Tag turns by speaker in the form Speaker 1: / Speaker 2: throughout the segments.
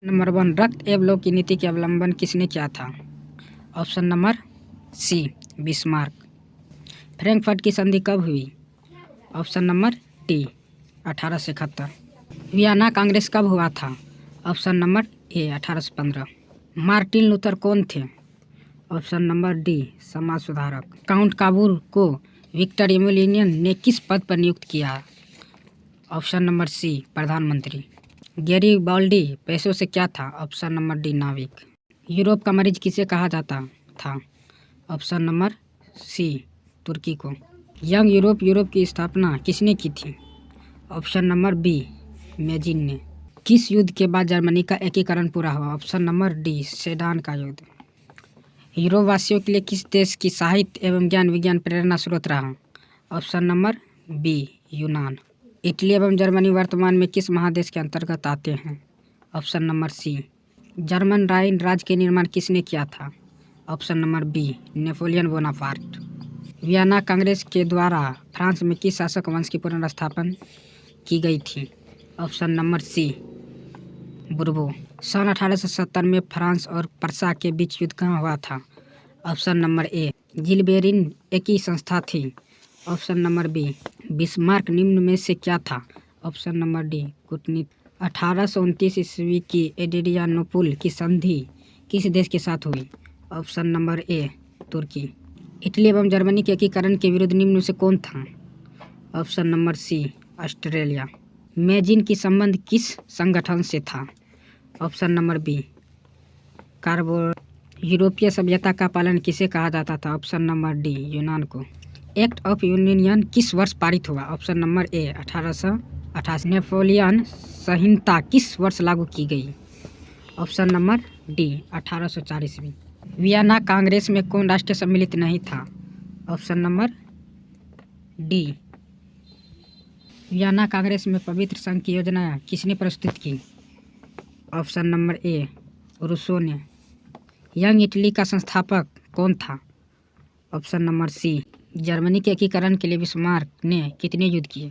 Speaker 1: Number 1, रक्त एवं लोक की नीति के अवलंबन किसने किया था? Option number C, Bismarck. Frankfurt की संधि कब हुई? Option number D, 1871। Vienna Congress कब हुआ था? Option number A, 1815। Martin Luther कौन थे? ऑप्शन नंबर डी, समाज सुधारक। काउंट काबूल को विक्टर एमुलियन ने किस पद पर नियुक्त किया? ऑप्शन नंबर सी, प्रधानमंत्री। गैरीबाल्डी पैसों से क्या था? ऑप्शन नंबर डी, नाविक। यूरोप का मरीज किसे कहा जाता था? ऑप्शन नंबर सी, तुर्की को। यंग यूरोप की स्थापना किसने की थी? ऑप्शन नंबर बी, मेजिन ने। किस युद्ध के बाद जर्मनी का एकीकरण पूरा हुआ? ऑप्शन नंबर डी, सेडान का युद्ध। यूरोप वासियों के लिए किस देश की साहित्य एवं ज्ञान विज्ञान प्रेरणा स्रोत रहा? ऑप्शन नंबर बी, यूनान। इटली एवं जर्मनी वर्तमान में किस महादेश के अंतर्गत आते हैं? Option number C, German Rhine राज्य के निर्माण किसने किया था? Option number B, Napoleon Bonaparte. Vienna Congress के द्वारा फ्रांस में किस शासक वंश की पुनर्स्थापना की गई थी? Option number C, बुर्बो। सन 1870 में फ्रांस और प्रसा के बीच युद्ध कहाँ हुआ था? ऑप्शन नंबर ए, जिलबेरिन एक ही संस्था थी। ऑप्शन नंबर बी, बिस्मार्क निम्न में से क्या था? ऑप्शन नंबर डी, कूटनीति। 1829 ईस्वी की एड्रियानोपुल की संधि किस देश के साथ हुई? ऑप्शन नंबर ए, तुर्की। इटली एवं जर्मनी के एकीकरण के विरुद्ध निम्न में से कौन था? Option number C, Australia. Mazzini की संबंध किस संगठन से था? ऑप्शन नंबर बी, कार्बो। यूरोपीय सभ्यता का पालन किसे कहा जाता था? ऑप्शन नंबर डी, यूनान को। एक्ट ऑफ यूनियन किस वर्ष पारित हुआ? ऑप्शन नंबर ए, 1888। नेपोलियन संहिता किस वर्ष लागू की गई? ऑप्शन नंबर डी, 1804 ईस्वी। वियना कांग्रेस में कौन राष्ट्र सम्मिलित नहीं था? Option number D, Vienna Congress में पवित्र संघ की योजना किसने प्रस्तुत की? ऑप्शन नंबर ए, रूसो ने। यंग इटली का संस्थापक कौन था? ऑप्शन नंबर सी, जर्मनी के एकीकरण के लिए बिस्मार्क ने कितने युद्ध किए?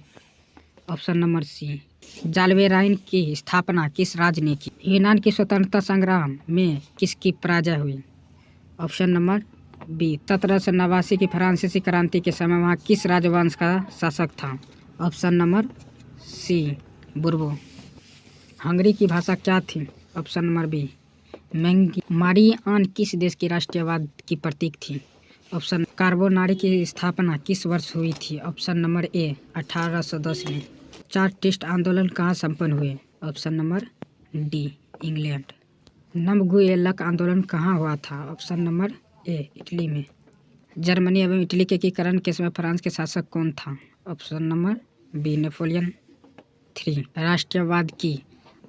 Speaker 1: ऑप्शन नंबर सी, जाल्वेराइन की स्थापना किस राज्य ने की? यूनान की स्वतंत्रता संग्राम में किसकी पराजय हुई? ऑप्शन नंबर बी, 1789 की फ्रांसीसी क्रांति के समय वहाँ किस राजवंश का शासक था? Option number C, Bourbon. Hungary की भाषा क्या थी? ऑप्शन नंबर बी, मैंगी। मारियान किस देश की राष्ट्रवाद की प्रतीक थी? ऑप्शन। कार्बोनारी की स्थापना किस वर्ष हुई थी? ऑप्शन नंबर ए, 1810 में। चार्टिस्ट आंदोलन कहाँ संपन्न हुए? Option number D, England. नमगुएलक आंदोलन कहाँ हुआ था? ऑप्शन नंबर ए, इटली में। जर्मनी एवं इटली के एकीकरण के समय फ्रांस के शासक कौन था? Option number B, Napoleon 3। राष्ट्रवाद की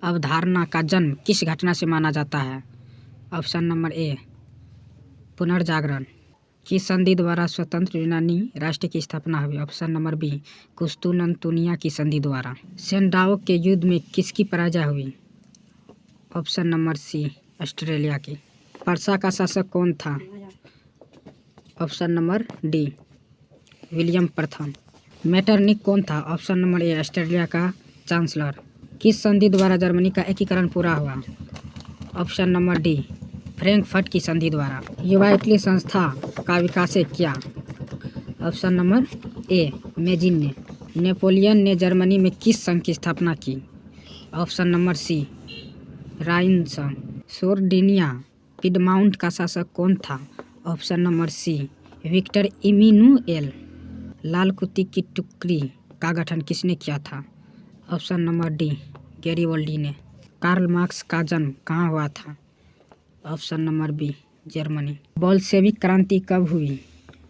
Speaker 1: अवधारणा का जन्म किस घटना से माना जाता है? ऑप्शन नंबर ए, पुनर्जागरण। किस संधि द्वारा स्वतंत्र यूनानी राष्ट्र की स्थापना हुई? ऑप्शन नंबर बी, कुस्तुनतुनिया की संधि द्वारा। सेंडाओ के युद्ध में किसकी पराजय हुई? ऑप्शन नंबर सी, ऑस्ट्रेलिया की। प्रसा का शासक कौन था? ऑप्शन नंबर डी, विलियम प्रथम। मेटरनिक कौन था? ऑप्शन नंबर ए, ऑस्ट्रेलिया का चांसलर। किस संधि द्वारा जर्मनी का एकीकरण पूरा हुआ? ऑप्शन नंबर डी, फ्रैंकफर्ट की संधि द्वारा। युवा इटली संस्था का विकास किया? ऑप्शन नंबर ए, मेजिन ने। नेपोलियन ने जर्मनी में किस संघ की स्थापना की? ऑप्शन नंबर सी, राइन संघ। सोर्डिनिया पिडमाउंट का शासक कौन था? Option number C, Victor Emmanuel. लाल कुत्ते की टुकड़ी का गठन किसने किया था? ऑप्शन नंबर डी, गैरीबाल्डी ने। कार्ल मार्क्स का जन्म कहाँ हुआ था? Option number B, Germany. Bolshevik क्रांति कब हुई?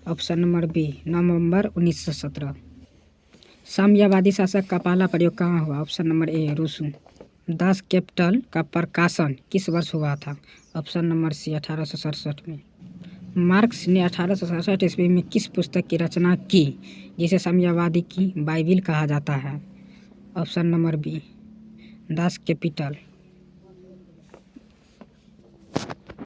Speaker 1: ऑप्शन नंबर बी, नवंबर 1917। साम्यवादी शासक का पहला प्रयोग कहाँ हुआ? ऑप्शन नंबर ए, रूसो। दास कैपिटल का प्रकाशन किस वर्ष हुआ था? ऑप्शन नंबर सी, 1867 में। मार्क्स ने 1867 ईस्वी में किस पुस्तक की रचना की जिसे साम्यवादी की बाइबिल कहा जाता है? Option number B, Das capital.